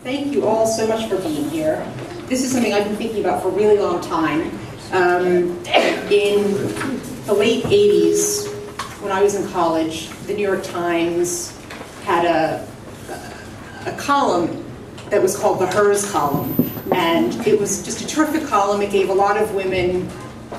Thank you all so much for being here. This is something I've been thinking about for a really long time. In the late 80s, when I was in college, the New York Times had a column that was called the Hers column. And it was just a terrific column. It gave a lot of women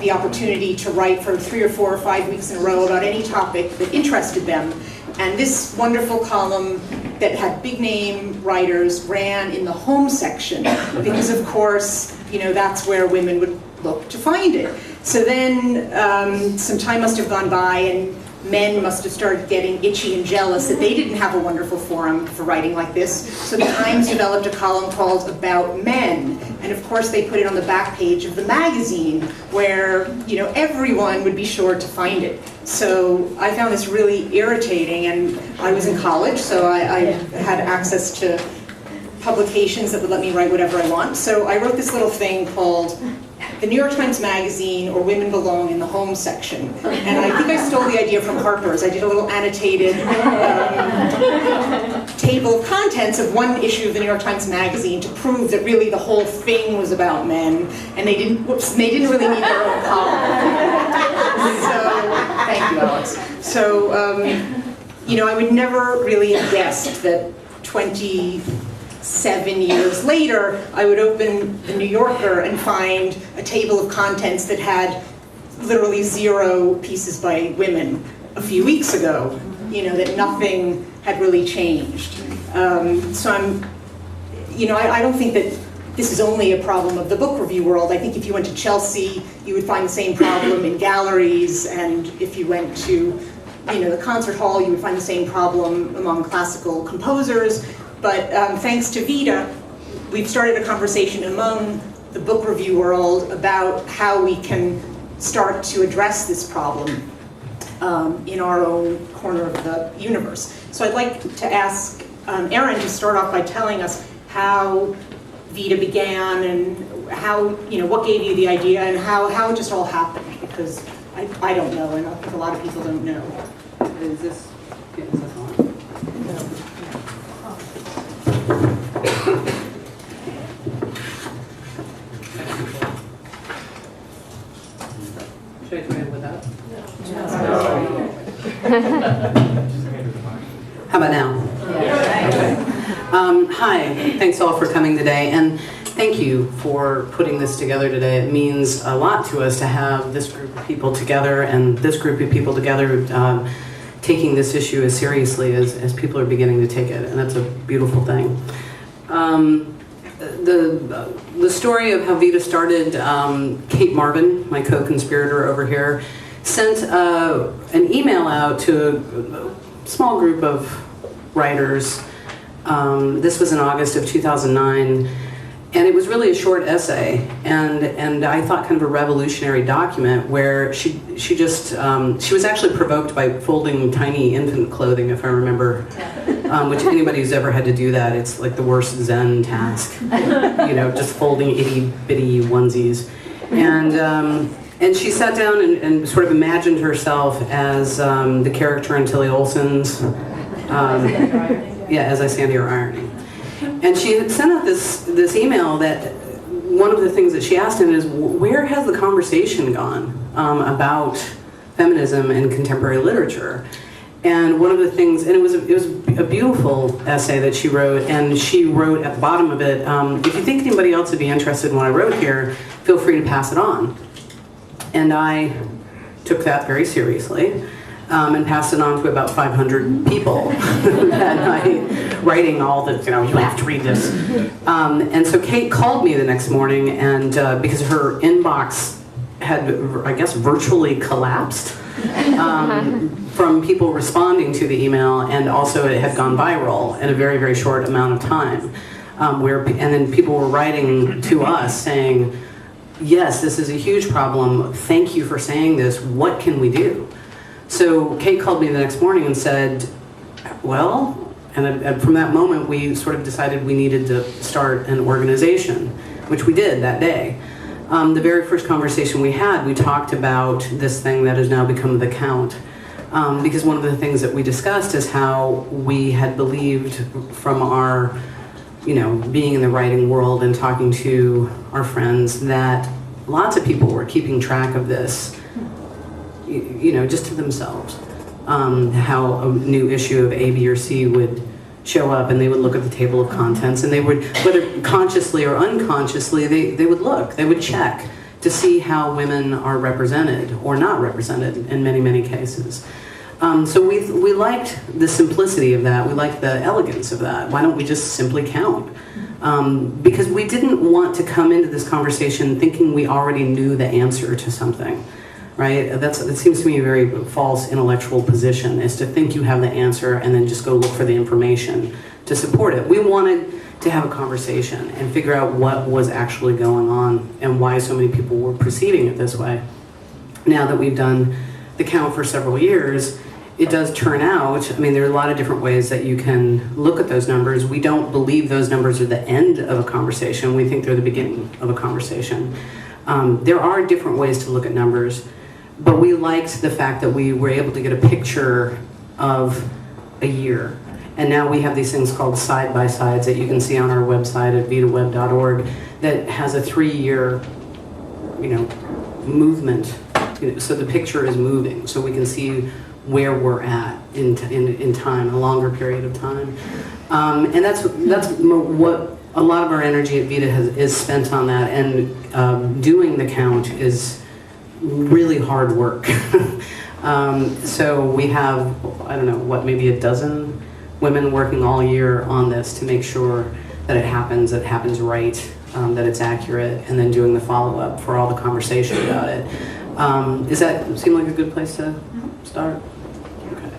the opportunity to write for 3 or 4 or 5 weeks in a row about any topic that interested them. And this wonderful column that had big name writers ran in the home section because, of course, you know, that's where women would look to find it. So then some time must have gone by and men must have started getting itchy and jealous that they didn't have a wonderful forum for writing like this. So the Times developed a column called About Men. And of course they put it on the back page of the magazine where, you know, everyone would be sure to find it. So I found this really irritating, and I was in college, so I had access to publications that would let me write whatever I want. So I wrote this little thing called The New York Times Magazine, or Women Belong in the Home section. And I think I stole the idea from Harper's. I did a little annotated table of contents of one issue of the New York Times Magazine to prove that really the whole thing was about men, and they didn't really need their own column. So, thank you, Alex. So, you know, I would never really have guessed that 27 years later, I would open the New Yorker and find a table of contents that had literally 0 pieces by women a few weeks ago, you know, that nothing had really changed. So I don't think that this is only a problem of the book review world. I think if you went to Chelsea, you would find the same problem in galleries, and if you went to, you know, the concert hall, you would find the same problem among classical composers. But thanks to Vita, we've started a conversation among the book review world about how we can start to address this problem in our own corner of the universe. So I'd like to ask Erin to start off by telling us how Vita began and how, you know, what gave you the idea and how it just all happened, because I don't know, and I think a lot of people don't know. Is this on? Should I try it without? How about now? Okay. Hi, thanks all for coming today, and thank you for putting this together today. It means a lot to us to have this group of people together, and this group of people together taking this issue as seriously as people are beginning to take it, and that's a beautiful thing. The story of how Vita started, Kate Marvin, my co-conspirator over here, sent an email out to a small group of writers. This was in August of 2009, and it was really a short essay, and I thought kind of a revolutionary document where she was actually provoked by folding tiny infant clothing, if I remember, which anybody who's ever had to do that, it's like the worst Zen task, you know, just folding itty bitty onesies, and she sat down and sort of imagined herself as the character in Tilly Olsen's, as I stand here ironing. And she had sent out this email that one of the things that she asked him is, where has the conversation gone about feminism in contemporary literature? And one of the things, and it was a beautiful essay that she wrote, and she wrote at the bottom of it, if you think anybody else would be interested in what I wrote here, feel free to pass it on. And I took that very seriously. And passed it on to about 500 people that night, writing all the, you know, you have to read this. And so Kate called me the next morning, and because her inbox had, I guess, virtually collapsed from people responding to the email, and also it had gone viral in a very, very short amount of time. And then people were writing to us saying, yes, this is a huge problem. Thank you for saying this. What can we do? So Kate called me the next morning and said, well, and from that moment we sort of decided we needed to start an organization, which we did that day. The very first conversation we had, we talked about this thing that has now become The Count. Because one of the things that we discussed is how we had believed from our being in the writing world and talking to our friends, that lots of people were keeping track of this, just to themselves. How a new issue of A, B, or C would show up, and they would look at the table of contents, and they would, whether consciously or unconsciously, they would look, they would check to see how women are represented or not represented in many, many cases. So we liked the simplicity of that. We liked the elegance of that. Why don't we just simply count? Because we didn't want to come into this conversation thinking we already knew the answer to something, right? That seems to me a very false intellectual position, is to think you have the answer and then just go look for the information to support it. We wanted to have a conversation and figure out what was actually going on and why so many people were perceiving it this way. Now that we've done the count for several years, it does turn out, there are a lot of different ways that you can look at those numbers. We don't believe those numbers are the end of a conversation. We think they're the beginning of a conversation. There are different ways to look at numbers, but we liked the fact that we were able to get a picture of a year. And now we have these things called side-by-sides that you can see on our website at vitaweb.org that has a 3-year, movement. So the picture is moving, so we can see where we're at in time, a longer period of time. And that's what a lot of our energy at Vita is spent on that. And doing the count is really hard work. So we have, maybe a dozen women working all year on this to make sure that it happens right, that it's accurate, and then doing the follow-up for all the conversation about it. Does that seem like a good place to start? Okay.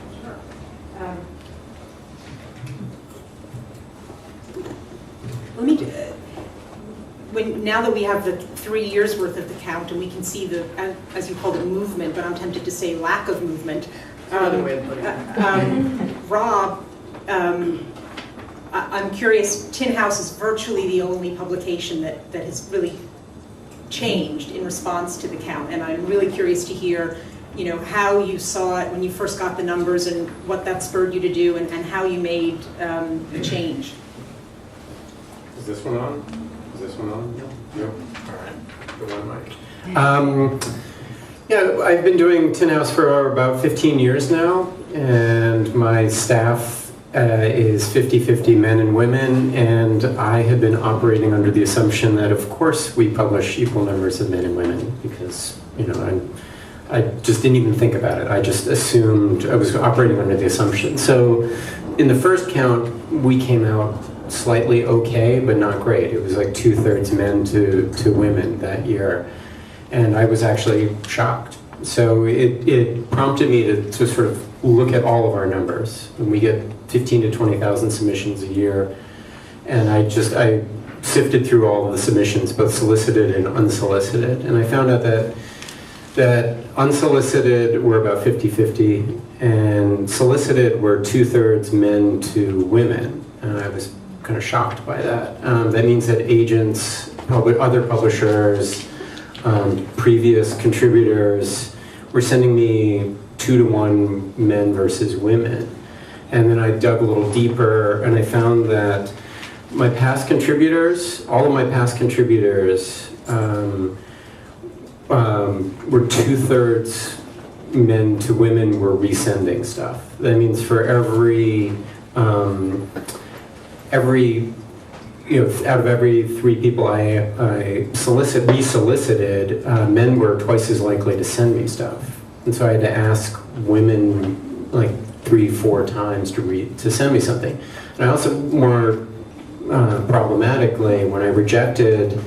Now that we have the 3 years worth of the count and we can see the, as you called it, movement, but I'm tempted to say lack of movement. Rob, I'm curious, Tin House is virtually the only publication that has really changed in response to the count, and I'm really curious to hear, how you saw it when you first got the numbers and what that spurred you to do, and how you made the change. Is this one on? Is this one on? No. All right. The one mic. I've been doing Tin House for about 15 years now, and my staff is 50-50 men and women, and I had been operating under the assumption that, of course, we publish equal numbers of men and women, because, I just didn't even think about it. I just assumed, I was operating under the assumption. So in the first count, we came out slightly okay, but not great. It was like 2/3 men to women that year. And I was actually shocked. So it prompted me to sort of look at all of our numbers. And we get 15 to 20,000 submissions a year. And I sifted through all of the submissions, both solicited and unsolicited. And I found out that unsolicited were about 50-50, and solicited were 2/3 men to women. And I was kind of shocked by that. That means that agents, other publishers, previous contributors were sending me 2-to-1 men versus women. And then I dug a little deeper, and I found that my past contributors, all of my past contributors, were 2/3 men to women were resending stuff. That means for every out of every 3 people I resolicited, men were twice as likely to send me stuff. And so I had to ask women like 3-4 times to send me something. And I also, more problematically, when I rejected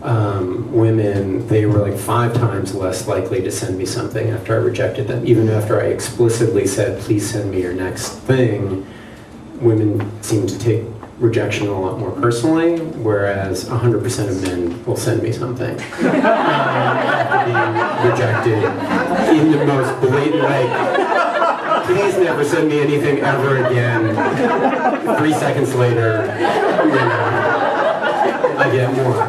women, they were like 5 times less likely to send me something after I rejected them. Even after I explicitly said, please send me your next thing, women seemed to take rejection a lot more personally, whereas 100% of men will send me something after being rejected in the most blatant way. Please never send me anything ever again. 3 seconds later, I get more.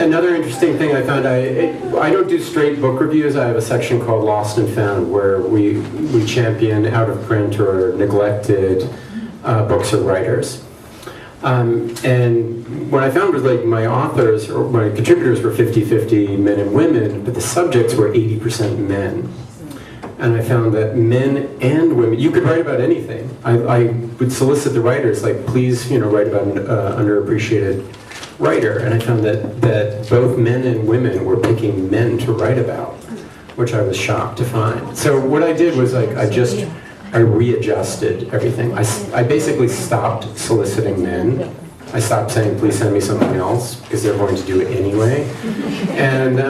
Another interesting thing I found, I don't do straight book reviews. I have a section called Lost and Found, where we champion out of print or neglected books or writers. And what I found was like my authors or my contributors were 50-50 men and women, but the subjects were 80% men. And I found that men and women, you could write about anything. I would solicit the writers, like, please, write about an underappreciated writer. And I found that both men and women were picking men to write about, which I was shocked to find. So what I did was like, I readjusted everything. I basically stopped soliciting men. I stopped saying, please send me something else, because they're going to do it anyway. And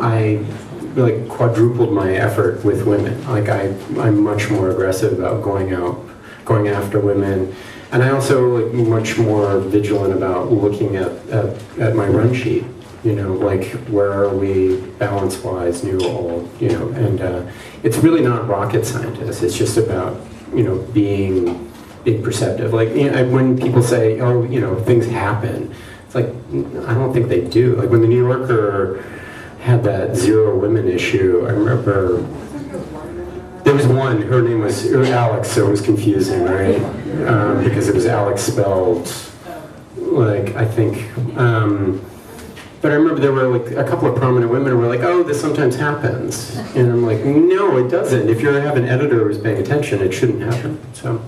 I like quadrupled my effort with women. Like I'm much more aggressive about going after women. And I also like much more vigilant about looking at my run sheet. Like where are we balance-wise, new, old, and it's really not rocket scientists. It's just about, being perceptive. Like, when people say, oh, things happen, it's like, I don't think they do. Like when the New Yorker had that Zero Women issue, I remember there was one, her name was Alex, so it was confusing, right? Because it was Alex spelled, like, I think, but I remember there were like a couple of prominent women who were like, oh, this sometimes happens. And I'm like, no, it doesn't. If you have an editor who's paying attention, it shouldn't happen. So,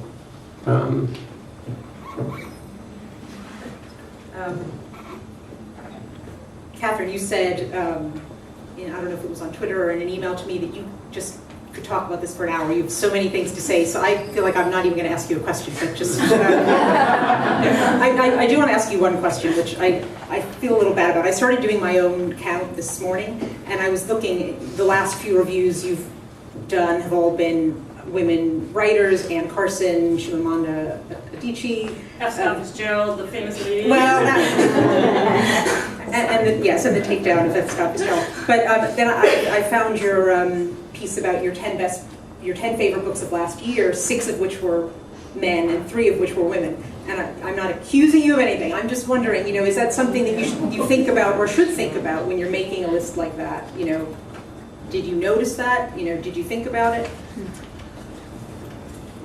Kathryn, you said, I don't know if it was on Twitter or in an email to me, that you just could talk about this for an hour. You have so many things to say, so I feel like I'm not even going to ask you a question, but just... I do want to ask you one question, which I feel a little bad about. I started doing my own count this morning, and I was looking, the last few reviews you've done have all been women writers: Anne Carson, Chimamanda Adichie, F. Scott Fitzgerald, the famous lady. Well, and the takedown of F. Scott Fitzgerald. But then I found your piece about your 10 favorite books of last year, 6 of which were men and 3 of which were women. And I'm not accusing you of anything. I'm just wondering, is that something that you think about or should think about when you're making a list like that? Did you notice that? Did you think about it?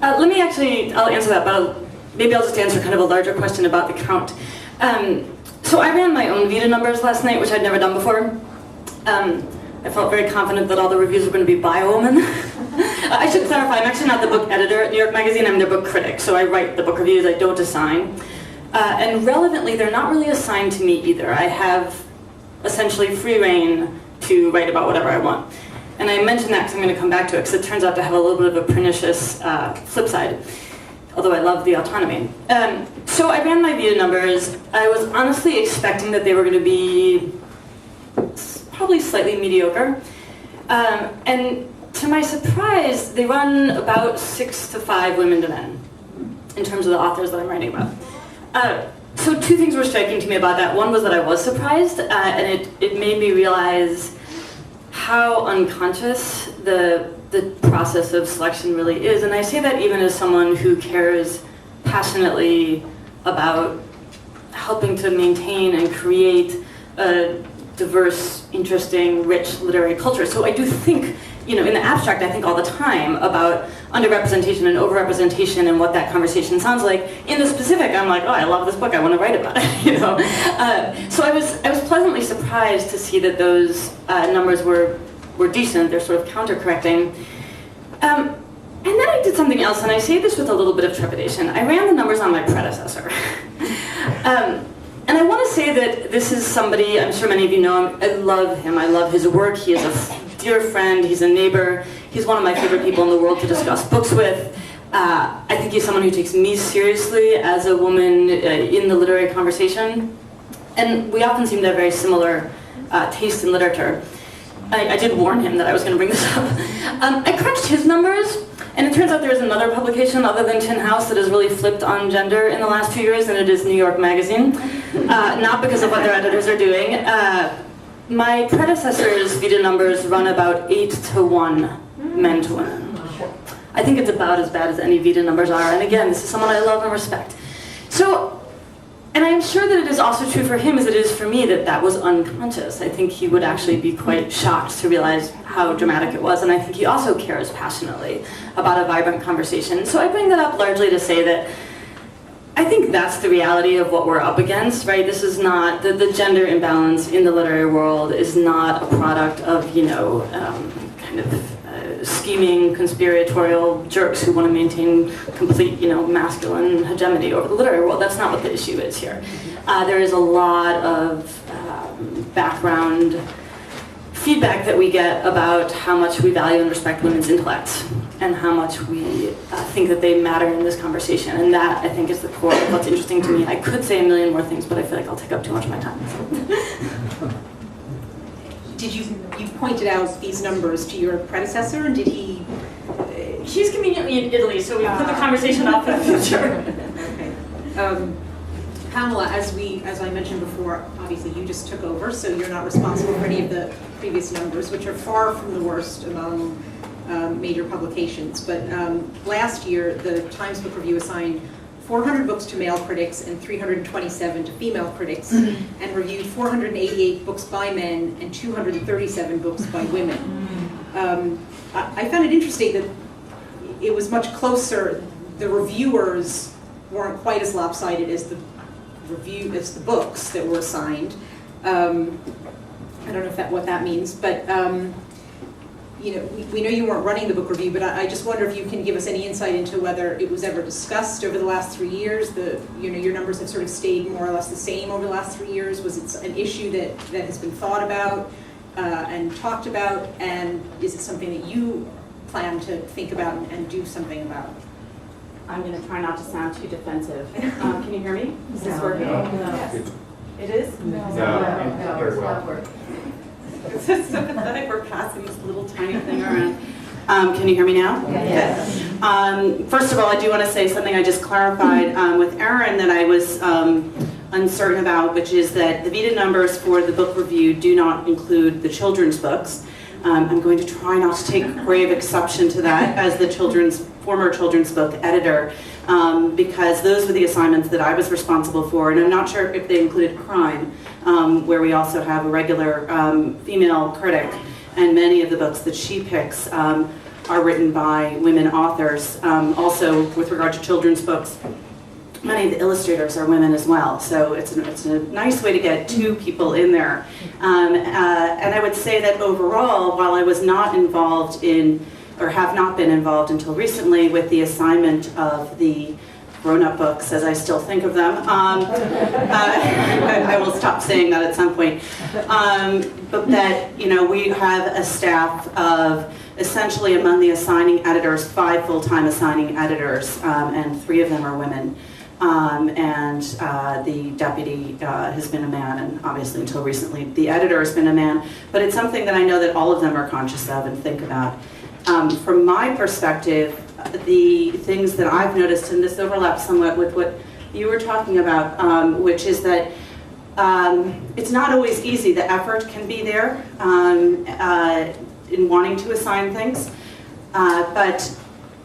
I'll answer that, but maybe I'll just answer kind of a larger question about the count. So I ran my own Vita numbers last night, which I'd never done before. I felt very confident that all the reviews were going to be by a woman. I should clarify, I'm actually not the book editor at New York Magazine, I'm their book critic, so I write the book reviews, I don't assign. And relevantly, they're not really assigned to me either. I have essentially free reign to write about whatever I want. And I mention that because I'm going to come back to it, because it turns out to have a little bit of a pernicious flip side, although I love the autonomy. So I ran my Vita numbers. I was honestly expecting that they were going to be probably slightly mediocre. And to my surprise, they run about 6 to 5 women to men in terms of the authors that I'm writing about. So 2 things were striking to me about that. One was that I was surprised, and it made me realize how unconscious the process of selection really is. And I say that even as someone who cares passionately about helping to maintain and create a diverse, interesting, rich literary culture. So I do think, in the abstract, I think all the time about underrepresentation and overrepresentation and what that conversation sounds like. In the specific, I'm like, oh, I love this book, I want to write about it, So I was pleasantly surprised to see that those numbers were decent. They're sort of counter-correcting. And then I did something else, and I say this with a little bit of trepidation. I ran the numbers on my predecessor. And I want to say that this is somebody, I'm sure many of you know him, I love him, I love his work, he is a dear friend, he's a neighbor, he's one of my favorite people in the world to discuss books with. I think he's someone who takes me seriously as a woman in the literary conversation. And we often seem to have very similar taste in literature. I did warn him that I was going to bring this up. I crunched his numbers, and it turns out there's another publication other than Tin House that has really flipped on gender in the last few years, and it is New York Magazine. Not because of what their editors are doing. My predecessor's Vita numbers run about 8 to 1 men to women. I think it's about as bad as any Vita numbers are, and again, this is someone I love and respect. So, and I'm sure that it is also true for him as it is for me that that was unconscious. I think he would actually be quite shocked to realize how dramatic it was, and I think he also cares passionately about a vibrant conversation. So I bring that up largely to say that I think that's the reality of what we're up against, right? This is not, the gender imbalance in the literary world is not a product of, kind of scheming, conspiratorial jerks who want to maintain complete, masculine hegemony over the literary world. That's not what the issue is here. There is a lot of background feedback that we get about how much we value and respect women's intellects and how much we think that they matter in this conversation. And that, I think, is the core of what's interesting to me. I could say a million more things, but I feel like I'll take up too much of my time. Did you pointed out these numbers to your predecessor, and did he? She's conveniently in Italy, so we put the conversation off for the future. Okay. Pamela, as I mentioned before, obviously you just took over, so you're not responsible for any of the previous numbers, which are far from the worst among major publications. But last year, the Times Book Review assigned 400 books to male critics and 327 to female critics, and reviewed 488 books by men and 237 books by women. I found it interesting that it was much closer. The reviewers weren't quite as lopsided as the books that were assigned. I don't know what that means, but we know you weren't running the book review, but I just wonder if you can give us any insight into whether it was ever discussed over the last 3 years. Your numbers have sort of stayed more or less the same over the last 3 years. Was it an issue that has been thought about and talked about, and is it something that you plan to think about and do something about? I'm going to try not to sound too defensive. Can you hear me? Is this working? No. Yes. It is? No. It's not working. It's so pathetic. We're passing this little tiny thing around. Can you hear me now? Yes. First of all, I do want to say something I just clarified with Erin that I was uncertain about, which is that the Vita numbers for the book review do not include the children's books. I'm going to try not to take grave exception to that as the former children's book editor, because those were the assignments that I was responsible for, and I'm not sure if they included crime, where we also have a regular female critic, and many of the books that she picks are written by women authors. Also, with regard to children's books, many of the illustrators are women as well, so it's a nice way to get two people in there. And I would say that overall, while I was not involved in, or have not been involved until recently with the assignment of the grown-up books, as I still think of them, I will stop saying that at some point, but that we have a staff of essentially, among the assigning editors, 5 full-time assigning editors, and 3 of them are women. And the deputy has been a man, and obviously until recently the editor has been a man, but it's something that I know that all of them are conscious of and think about. From my perspective, the things that I've noticed, and this overlaps somewhat with what you were talking about, which is that it's not always easy. The effort can be there in wanting to assign things, but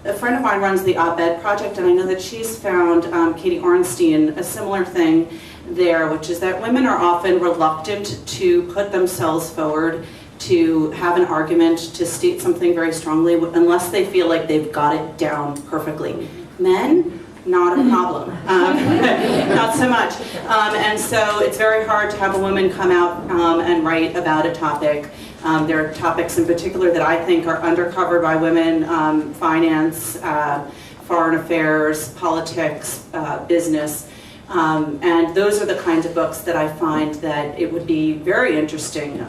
a friend of mine runs the op-ed project, and I know that she's found, Katie Ornstein, a similar thing there, which is that women are often reluctant to put themselves forward, to have an argument, to state something very strongly, unless they feel like they've got it down perfectly. Men, not a problem, not so much. And so it's very hard to have a woman come out and write about a topic. There are topics in particular that I think are undercovered by women: finance, foreign affairs, politics, business. And those are the kinds of books that I find that it would be very interesting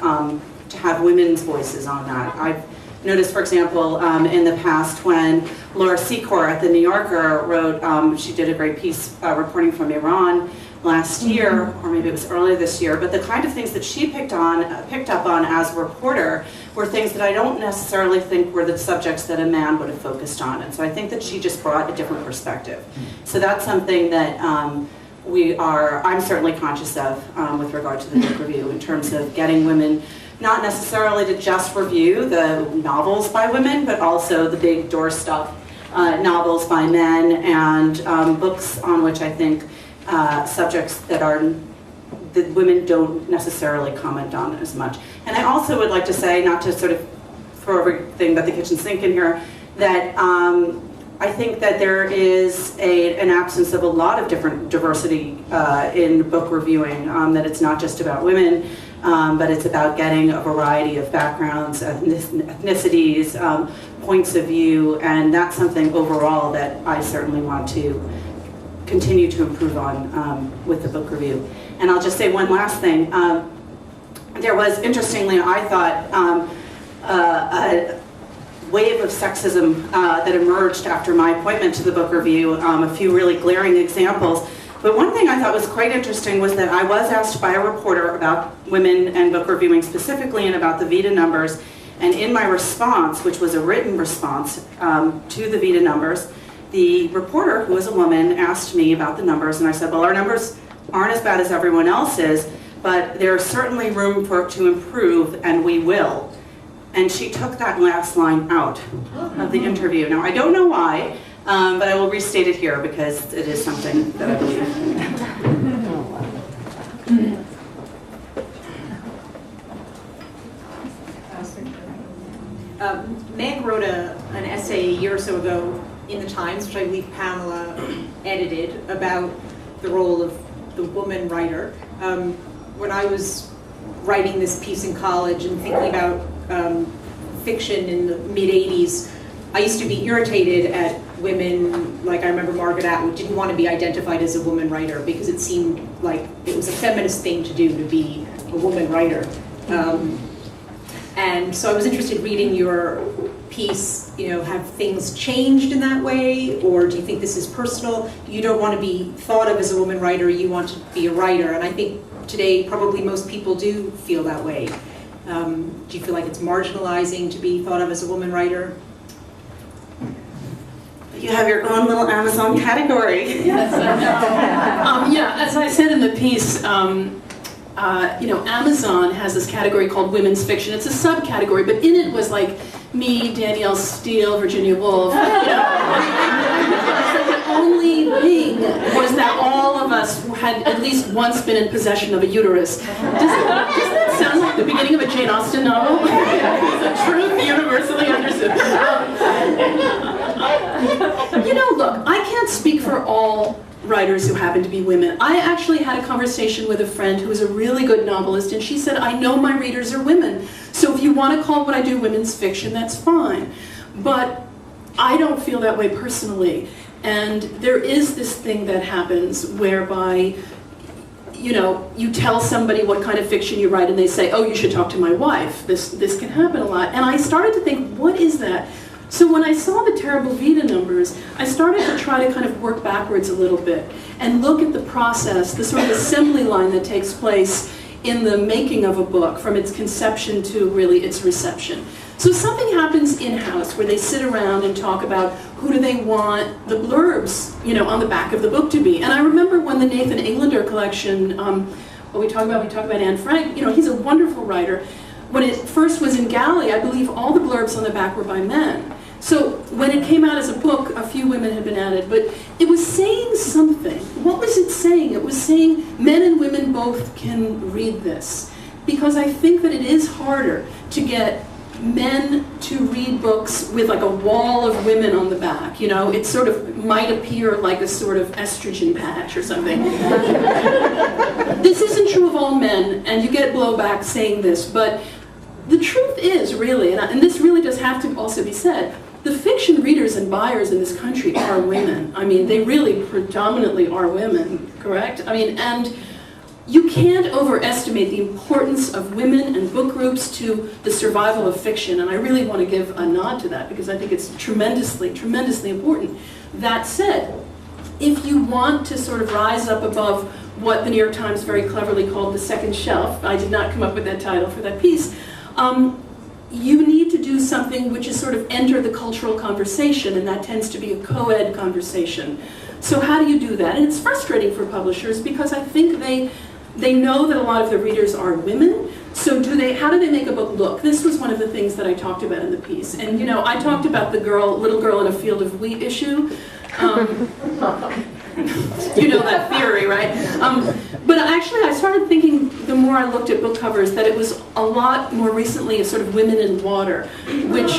to have women's voices on that. I've noticed, for example, in the past when Laura Secor at The New Yorker wrote, she did a great piece reporting from Iran last year, or maybe it was earlier this year, but the kind of things that she picked up on as a reporter were things that I don't necessarily think were the subjects that a man would have focused on. And so I think that she just brought a different perspective. So that's something that I'm certainly conscious of with regard to the book review, in terms of getting women not necessarily to just review the novels by women, but also the big doorstop novels by men, and books on which I think subjects that women don't necessarily comment on as much. And I also would like to say, not to sort of throw everything but the kitchen sink in here, that I think that there is an absence of a lot of different diversity in book reviewing, that it's not just about women, but it's about getting a variety of backgrounds, ethnicities, points of view, and that's something overall that I certainly want to continue to improve on with the book review. And I'll just say one last thing. There was, interestingly, I thought, a wave of sexism that emerged after my appointment to the book review, a few really glaring examples. But one thing I thought was quite interesting was that I was asked by a reporter about women and book reviewing specifically and about the Vita numbers. And in my response, which was a written response to the Vita numbers, the reporter, who was a woman, asked me about the numbers. And I said, well, our numbers aren't as bad as everyone else's, but there's certainly room to improve, and we will. And she took that last line out of the interview. Now, I don't know why, but I will restate it here because it is something that I believe in. Meg wrote an essay a year or so ago in the Times, which I believe Pamela edited, about the role of the woman writer. When I was writing this piece in college and thinking about fiction in the mid-'80s, I used to be irritated at women, like I remember Margaret Atwood didn't want to be identified as a woman writer because it seemed like it was a feminist thing to do, to be a woman writer. And so I was interested reading your piece, have things changed in that way, or do you think this is personal? You don't want to be thought of as a woman writer, you want to be a writer, and I think today probably most people do feel that way. Do you feel like it's marginalizing to be thought of as a woman writer? You have your own little Amazon category. Yes, I know. Yeah, as I said in the piece, Amazon has this category called women's fiction. It's a subcategory, but in it was like me, Danielle Steele, Virginia Woolf. The only thing was that all of us had at least once been in possession of a uterus. Doesn't that sound like the beginning of a Jane Austen novel? The truth universally understood. Look, I can't speak for all writers who happen to be women. I actually had a conversation with a friend who is a really good novelist, and she said, I know my readers are women, so if you want to call what I do women's fiction, that's fine. But I don't feel that way personally. And there is this thing that happens whereby, you tell somebody what kind of fiction you write, and they say, oh, you should talk to my wife. This can happen a lot. And I started to think, what is that? So when I saw the terrible Vita numbers, I started to try to kind of work backwards a little bit and look at the process, the sort of assembly line that takes place in the making of a book, from its conception to really its reception. So something happens in-house where they sit around and talk about who do they want the blurbs, on the back of the book to be. And I remember when the Nathan Englander collection, we talk about Anne Frank, he's a wonderful writer. When it first was in Galley, I believe all the blurbs on the back were by men. So when it came out as a book, a few women had been added, but it was saying something. What was it saying? It was saying men and women both can read this. Because I think that it is harder to get men to read books with like a wall of women on the back. It sort of might appear like a sort of estrogen patch or something. This isn't true of all men, and you get blowback saying this, but the truth is really, and this really does have to also be said, the fiction readers and buyers in this country are women. I mean, they really predominantly are women, correct? And you can't overestimate the importance of women and book groups to the survival of fiction, and I really want to give a nod to that because I think it's tremendously, tremendously important. That said, if you want to sort of rise up above what the New York Times very cleverly called the second shelf, I did not come up with that title for that piece, you need to do something which is sort of enter the cultural conversation, and that tends to be a co-ed conversation. So how do you do that? And it's frustrating for publishers because I think they know that a lot of their readers are women. So how do they make a book look? This was one of the things that I talked about in the piece. And I talked about the little girl in a field of wheat issue. That theory, right? But actually, I started thinking, the more I looked at book covers, that it was a lot more recently a sort of women in water, which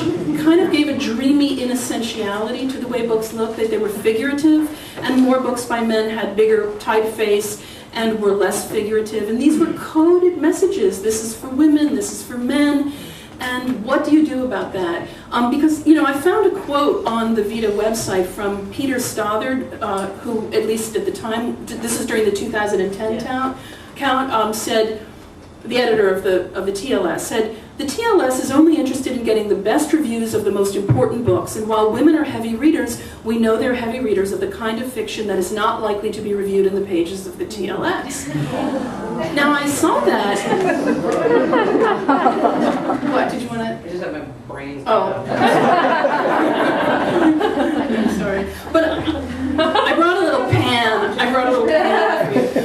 kind of gave a dreamy inessentiality to the way books looked, that they were figurative, and more books by men had bigger typeface and were less figurative. And these were coded messages. This is for women, this is for men. And what do you do about that? Because, I found a quote on the Vita website from Peter Stothard, who, at least at the time, this is during the 2010 count, said, the editor of the TLS, said, "The TLS is only interested in getting the best reviews of the most important books, and while women are heavy readers, we know they're heavy readers of the kind of fiction that is not likely to be reviewed in the pages of the TLS." Now I saw that. What, did you want to? I just have my brain. Oh. I'm sorry. But I brought a little pan.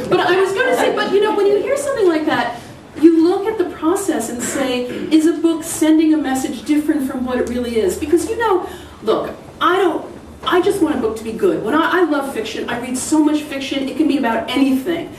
But I was going to say, but when you hear something like that, you look at the process and say, is a book sending a message different from what it really is? Because look, I just want a book to be good. When I love fiction, I read so much fiction, it can be about anything.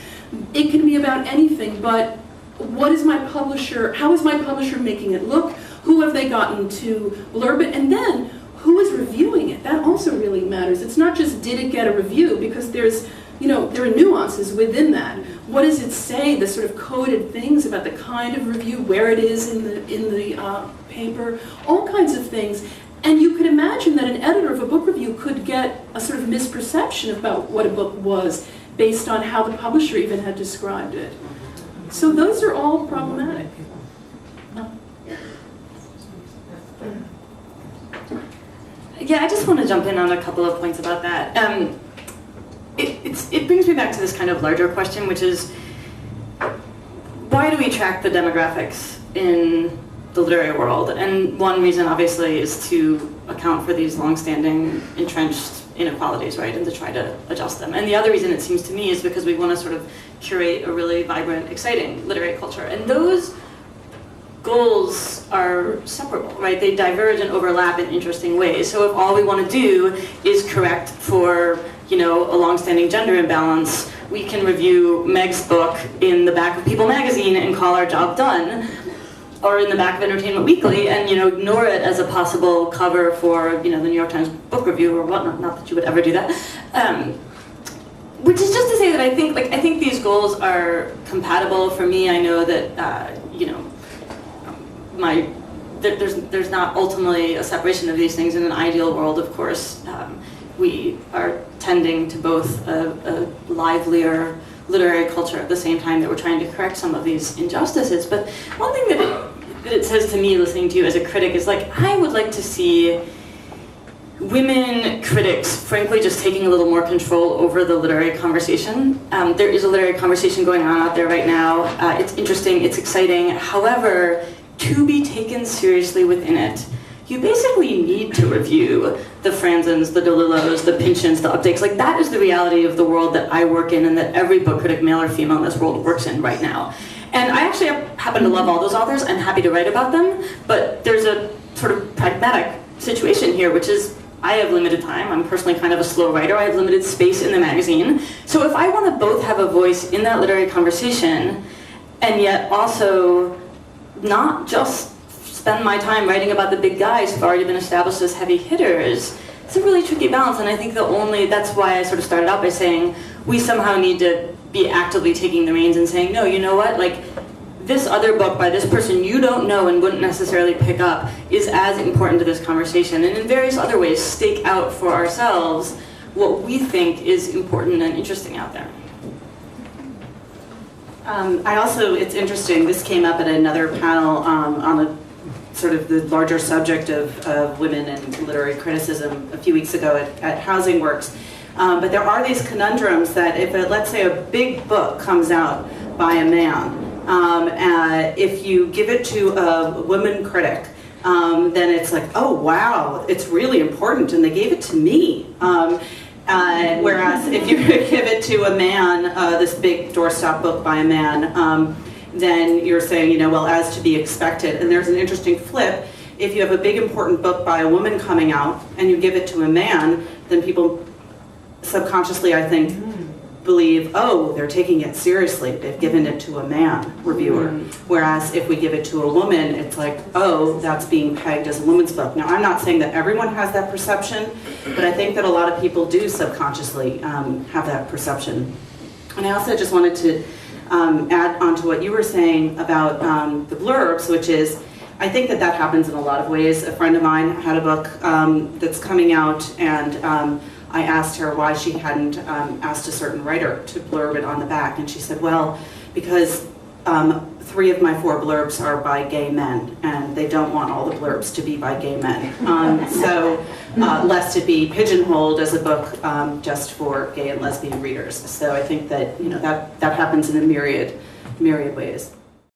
It can be about anything, but how is my publisher making it look? Who have they gotten to blurb it? And then, who is reviewing it? That also really matters. It's not just, did it get a review? Because there are nuances within that. What does it say, the sort of coded things about the kind of review, where it is in the paper, all kinds of things. And you could imagine that an editor of a book review could get a sort of misperception about what a book was based on how the publisher even had described it. So those are all problematic. Yeah, I just want to jump in on a couple of points about that. It brings me back to this kind of larger question, which is, why do we track the demographics in the literary world? And one reason, obviously, is to account for these long-standing, entrenched inequalities, right, and to try to adjust them. And the other reason, it seems to me, is because we want to sort of curate a really vibrant, exciting literary culture. And those goals are separable, right? They diverge and overlap in interesting ways. So if all we want to do is correct for, a long-standing gender imbalance, we can review Meg's book in the back of People magazine and call our job done, or in the back of Entertainment Weekly and ignore it as a possible cover for the New York Times book review or whatnot. Not that you would ever do that. Which is just to say that I think these goals are compatible. For me, I know that there's not ultimately a separation of these things in an ideal world. Of course, we are tending to both a livelier literary culture at the same time that we're trying to correct some of these injustices. But one thing that it says to me, listening to you as a critic, is I would like to see women critics, frankly, just taking a little more control over the literary conversation. There is a literary conversation going on out there right now. It's interesting, it's exciting. However, to be taken seriously within it, you basically need to review the Franzens, the DeLillos, the Pynchons, the Updikes. That is the reality of the world that I work in and that every book critic, male or female, in this world works in right now. And I actually happen to love all those authors. I'm happy to write about them, but there's a sort of pragmatic situation here, which is I have limited time. I'm personally kind of a slow writer. I have limited space in the magazine. So if I want to both have a voice in that literary conversation and yet also not just spend my time writing about the big guys who've already been established as heavy hitters, it's a really tricky balance. And I think that's why I sort of started out by saying we somehow need to be actively taking the reins and saying, no, you know what, this other book by this person you don't know and wouldn't necessarily pick up is as important to this conversation, and in various other ways stake out for ourselves what we think is important and interesting out there. It's interesting, this came up at another panel on a sort of the larger subject of women and literary criticism a few weeks ago at Housing Works. But there are these conundrums that if, let's say, a big book comes out by a man, if you give it to a woman critic, then it's oh wow, it's really important, and they gave it to me. Whereas if you give it to a man, this big doorstop book by a man, then you're saying, well, as to be expected. And there's an interesting flip. If you have a big important book by a woman coming out and you give it to a man, then people subconsciously, I think, believe, oh, they're taking it seriously, they've given it to a man reviewer. Whereas if we give it to a woman, it's like, oh, that's being pegged as a woman's book. Now, I'm not saying that everyone has that perception, but I think that a lot of people do subconsciously have that perception. And I also just wanted to add on to what you were saying about the blurbs, which is, I think that that happens in a lot of ways. A friend of mine had a book that's coming out, and I asked her why she hadn't asked a certain writer to blurb it on the back, and she said, well, because 3 of my 4 blurbs are by gay men, and they don't want all the blurbs to be by gay men. Lest it be pigeonholed as a book just for gay and lesbian readers. So I think that, that happens in a myriad ways.